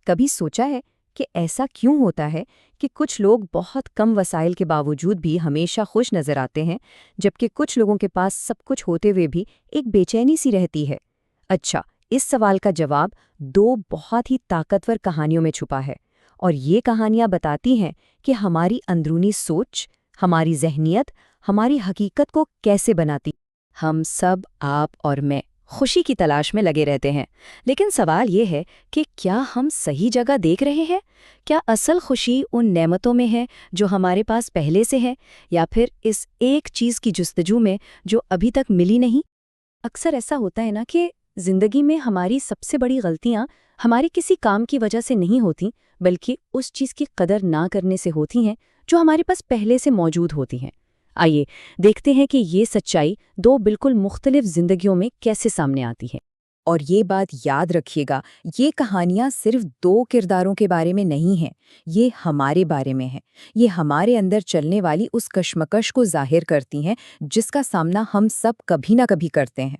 کبھی سوچا ہے کہ ایسا کیوں ہوتا ہے کہ کچھ لوگ بہت کم وسائل کے باوجود بھی ہمیشہ خوش نظر آتے ہیں، جبکہ کچھ لوگوں کے پاس سب کچھ ہوتے ہوئے بھی ایک بے چینی سی رہتی ہے؟ اچھا، اس سوال کا جواب دو بہت ہی طاقتور کہانیوں میں چھپا ہے، اور یہ کہانیاں بتاتی ہیں کہ ہماری اندرونی سوچ، ہماری ذہنیت، ہماری حقیقت کو کیسے بناتی۔ ہم سب، آپ اور میں، خوشی کی تلاش میں لگے رہتے ہیں، لیکن سوال یہ ہے کہ کیا ہم صحیح جگہ دیکھ رہے ہیں؟ کیا اصل خوشی ان نعمتوں میں ہے جو ہمارے پاس پہلے سے ہے، یا پھر اس ایک چیز کی جستجو میں جو ابھی تک ملی نہیں؟ اکثر ایسا ہوتا ہے نا کہ زندگی میں ہماری سب سے بڑی غلطیاں ہماری کسی کام کی وجہ سے نہیں ہوتی، بلکہ اس چیز کی قدر نہ کرنے سے ہوتی ہیں جو ہمارے پاس پہلے سے موجود ہوتی ہیں۔ آئیے دیکھتے ہیں کہ یہ سچائی دو بالکل مختلف زندگیوں میں کیسے سامنے آتی ہے۔ اور یہ بات یاد رکھیے گا، یہ کہانیاں صرف دو کرداروں کے بارے میں نہیں ہیں، یہ ہمارے بارے میں ہیں۔ یہ ہمارے اندر چلنے والی اس کشمکش کو ظاہر کرتی ہیں جس کا سامنا ہم سب کبھی نہ کبھی کرتے ہیں۔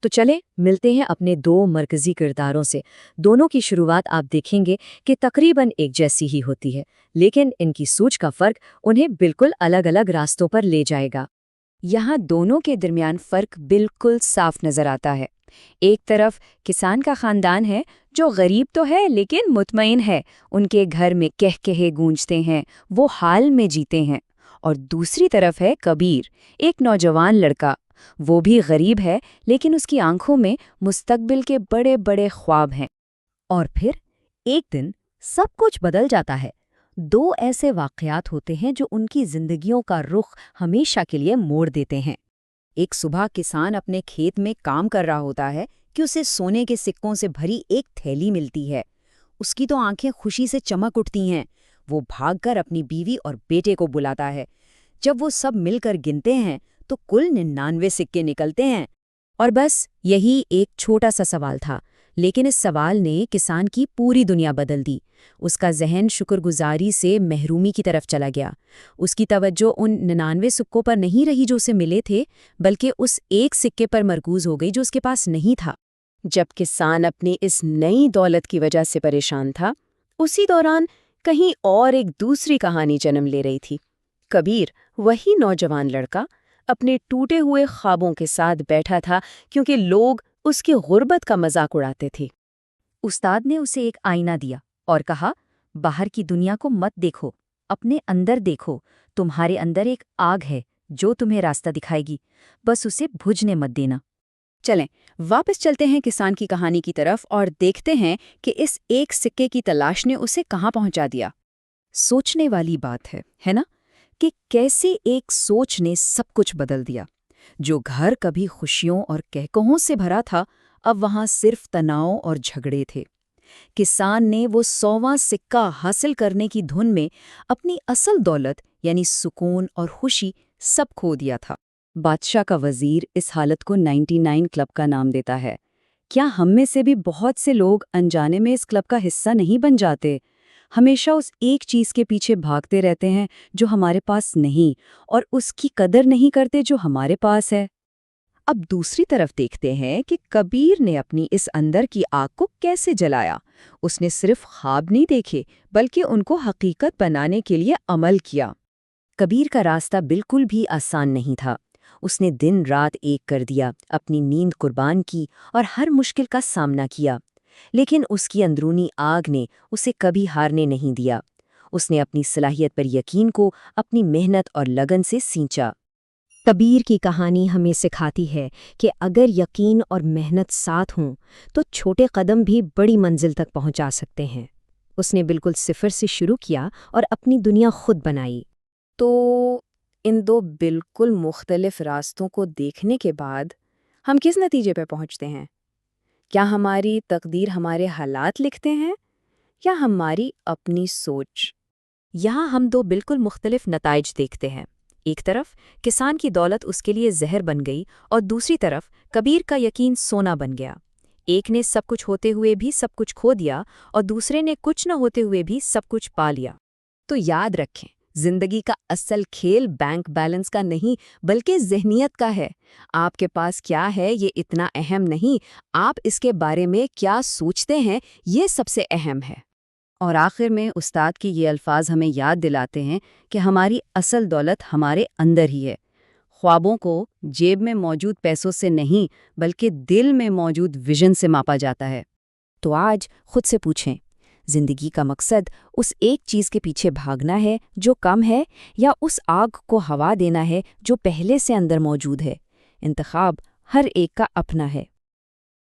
تو چلیں ملتے ہیں اپنے دو مرکزی کرداروں سے۔ دونوں کی شروعات آپ دیکھیں گے کہ تقریباً ایک جیسی ہی ہوتی ہے، لیکن ان کی سوچ کا فرق انہیں بالکل الگ الگ راستوں پر لے جائے گا۔ یہاں دونوں کے درمیان فرق بالکل صاف نظر آتا ہے۔ ایک طرف کسان کا خاندان ہے جو غریب تو ہے لیکن مطمئن ہے، ان کے گھر میں کہکہے گونجتے ہیں، وہ حال میں جیتے ہیں۔ اور دوسری طرف ہے کبیر، ایک نوجوان لڑکا، وہ بھی غریب ہے لیکن اس کی آنکھوں میں مستقبل کے بڑے بڑے خواب ہیں۔ اور پھر ایک دن سب کچھ بدل جاتا ہے۔ دو ایسے واقعات ہوتے ہیں جو ان کی زندگیوں کا رخ ہمیشہ کے لیے موڑ دیتے ہیں۔ ایک صبح کسان اپنے کھیت میں کام کر رہا ہوتا ہے کہ اسے سونے کے سکوں سے بھری ایک تھیلی ملتی ہے۔ اس کی تو آنکھیں خوشی سے چمک اٹھتی ہیں۔ وہ بھاگ کر اپنی بیوی اور بیٹے کو بلاتا ہے۔ جب وہ سب مل کر گنتے ہیں تو کل 99 سکے نکلتے ہیں۔ اور بس یہی ایک چھوٹا سا سوال تھا، لیکن اس سوال نے کسان کی پوری دنیا بدل دی۔ اس کا ذہن شکر گزاری سے محرومی کی طرف چلا گیا۔ اس کی توجہ ان 99 سکوں پر نہیں رہی جو اسے ملے تھے، بلکہ اس ایک سکے پر مرکوز ہو گئی جو اس کے پاس نہیں تھا۔ جب کسان اپنی اس نئی دولت کی وجہ سے پریشان تھا، اسی دوران کہیں اور ایک دوسری کہانی جنم لے رہی تھی۔ کبیر، وہی نوجوان لڑکا، اپنے ٹوٹے ہوئے خوابوں کے ساتھ بیٹھا تھا کیونکہ لوگ اس کی غربت کا مذاق اڑاتے تھے۔ استاد نے اسے ایک آئینہ دیا اور کہا، باہر کی دنیا کو مت دیکھو، اپنے اندر دیکھو، تمہارے اندر ایک آگ ہے جو تمہیں راستہ دکھائے گی، بس اسے بجھنے مت دینا۔ چلیں واپس چلتے ہیں کسان کی کہانی کی طرف اور دیکھتے ہیں کہ اس ایک سکے کی تلاش نے اسے کہاں پہنچا دیا۔ سوچنے والی بات ہے نا، کہ کیسے ایک سوچ نے سب کچھ بدل دیا۔ جو گھر کبھی خوشیوں اور کہکہوں سے بھرا تھا، اب وہاں صرف تناؤ اور جھگڑے تھے۔ کسان نے وہ 100واں سکہ حاصل کرنے کی دھن میں اپنی اصل دولت یعنی سکون اور خوشی سب کھو دیا تھا۔ بادشاہ کا وزیر اس حالت کو 99 کلب کا نام دیتا ہے۔ کیا ہم میں سے بھی بہت سے لوگ انجانے میں اس کلب کا حصہ نہیں بن جاتے؟ ہمیشہ اس ایک چیز کے پیچھے بھاگتے رہتے ہیں جو ہمارے پاس نہیں، اور اس کی قدر نہیں کرتے جو ہمارے پاس ہے۔ اب دوسری طرف دیکھتے ہیں کہ کبیر نے اپنی اس اندر کی آگ کو کیسے جلایا۔ اس نے صرف خواب نہیں دیکھے بلکہ ان کو حقیقت بنانے کے لیے عمل کیا۔ کبیر کا راستہ بالکل بھی آسان نہیں تھا۔ اس نے دن رات ایک کر دیا، اپنی نیند قربان کی اور ہر مشکل کا سامنا کیا، لیکن اس کی اندرونی آگ نے اسے کبھی ہارنے نہیں دیا۔ اس نے اپنی صلاحیت پر یقین کو اپنی محنت اور لگن سے سینچا۔ کبیر کی کہانی ہمیں سکھاتی ہے کہ اگر یقین اور محنت ساتھ ہوں تو چھوٹے قدم بھی بڑی منزل تک پہنچا سکتے ہیں۔ اس نے بالکل صفر سے شروع کیا اور اپنی دنیا خود بنائی۔ تو ان دو بالکل مختلف راستوں کو دیکھنے کے بعد ہم کس نتیجے پہ پہنچتے ہیں؟ کیا ہماری تقدیر ہمارے حالات لکھتے ہیں یا ہماری اپنی سوچ؟ یہاں ہم دو بالکل مختلف نتائج دیکھتے ہیں۔ ایک طرف کسان کی دولت اس کے لیے زہر بن گئی اور دوسری طرف کبیر کا یقین سونا بن گیا۔ ایک نے سب کچھ ہوتے ہوئے بھی سب کچھ کھو دیا اور دوسرے نے کچھ نہ ہوتے ہوئے بھی سب کچھ پا لیا۔ تو یاد رکھیں، زندگی کا اصل کھیل بینک بیلنس کا نہیں بلکہ ذہنیت کا ہے۔ آپ کے پاس کیا ہے یہ اتنا اہم نہیں، آپ اس کے بارے میں کیا سوچتے ہیں یہ سب سے اہم ہے۔ اور آخر میں استاد کی یہ الفاظ ہمیں یاد دلاتے ہیں کہ ہماری اصل دولت ہمارے اندر ہی ہے۔ خوابوں کو جیب میں موجود پیسوں سے نہیں بلکہ دل میں موجود ویژن سے ماپا جاتا ہے۔ تو آج خود سے پوچھیں، زندگی کا مقصد اس ایک چیز کے پیچھے بھاگنا ہے جو کم ہے، یا اس آگ کو ہوا دینا ہے جو پہلے سے اندر موجود ہے؟ انتخاب ہر ایک کا اپنا ہے۔